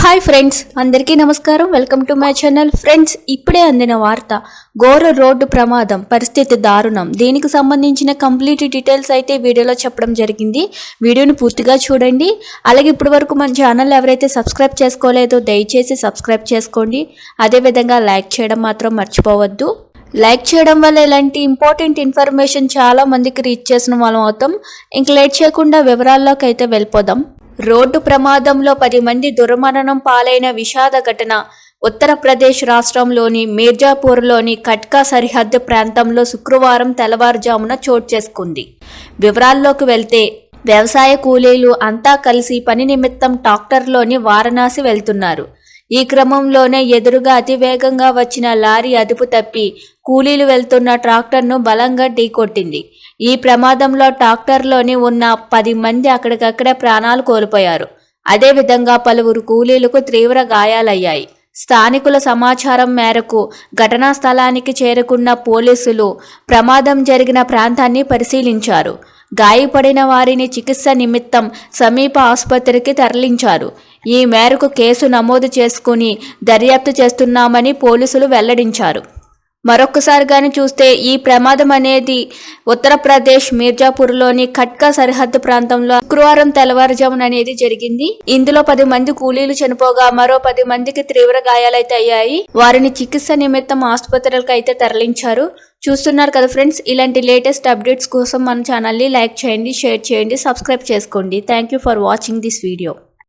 Hi friends, అందరికీ నమస్కారం. Welcome to my channel. Friends, ఇప్పుడే అందిన వార్త, ఘోర రోడ్డు ప్రమాదం, పరిస్థితి దారుణం. దీనికి సంబంధించిన కంప్లీట్ డీటెయిల్స్ అయితే వీడియోలో చెప్పడం జరిగింది. వీడియోని పూర్తిగా చూడండి. అలాగే ఇప్పటి వరకు మన ఛానల్ ఎవరైతే సబ్స్క్రైబ్ చేసుకోలేదో దయచేసి సబ్స్క్రైబ్ చేసుకోండి. అదేవిధంగా లైక్ చేయడం మాత్రం మర్చిపోవద్దు. లైక్ చేయడం వల్ల ఇలాంటి ఇంపార్టెంట్ ఇన్ఫర్మేషన్ చాలా మందికి రీచ్ చేసిన వాళ్ళం అవుతాం. ఇంక లేట్ చేయకుండా వివరాల్లోకి అయితే వెళ్ళిపోదాం. రోడ్డు ప్రమాదంలో 10 మంది దుర్మరణం పాలైన విషాద ఘటన ఉత్తరప్రదేశ్ రాష్ట్రంలోని మీర్జాపూర్లోని కట్కా సరిహద్దు ప్రాంతంలో శుక్రవారం తెల్లవారుజామున చోటు చేసుకుంది. వివరాల్లోకి వెళ్తే, వ్యవసాయ కూలీలు అంతా కలిసి పని నిమిత్తం ట్రాక్టర్లోని వారణాసి వెళ్తున్నారు. ఈ క్రమంలోనే ఎదురుగా అతివేగంగా వచ్చిన లారీ అదుపు తప్పి కూలీలు వెళ్తున్న ట్రాక్టర్ను బలంగా ఢీకొట్టింది. ఈ ప్రమాదంలో ట్రాక్టర్లోని ఉన్న 10 మంది అక్కడికక్కడే ప్రాణాలు కోల్పోయారు. అదేవిధంగా పలువురు కూలీలకు తీవ్ర గాయాలయ్యాయి. స్థానికుల సమాచారం మేరకు ఘటనా స్థలానికి చేరుకున్న పోలీసులు ప్రమాదం జరిగిన ప్రాంతాన్ని పరిశీలించారు. గాయపడిన వారిని చికిత్స నిమిత్తం సమీప ఆసుపత్రికి తరలించారు. ఈ మేరకు కేసు నమోదు చేసుకుని దర్యాప్తు చేస్తున్నామని పోలీసులు వెల్లడించారు. మరొకసారిగాని చూస్తే, ఈ ప్రమాదం అనేది ఉత్తరప్రదేశ్ మీర్జాపూర్లోని కట్కా సరిహద్దు ప్రాంతంలో శుక్రవారం తెల్లవారుజామున అనేది జరిగింది. ఇందులో 10 మంది కూలీలు చనిపోగా మరో 10 మందికి తీవ్ర గాయాలైతే అయ్యాయి. వారిని చికిత్స నిమిత్తం ఆసుపత్రులకు అయితే తరలించారు. చూస్తున్నారు కదా ఫ్రెండ్స్, ఇలాంటి లేటెస్ట్ అప్డేట్స్ కోసం మన ఛానల్ని లైక్ చేయండి, షేర్ చేయండి, సబ్స్క్రైబ్ చేసుకోండి. Thank you for watching this video.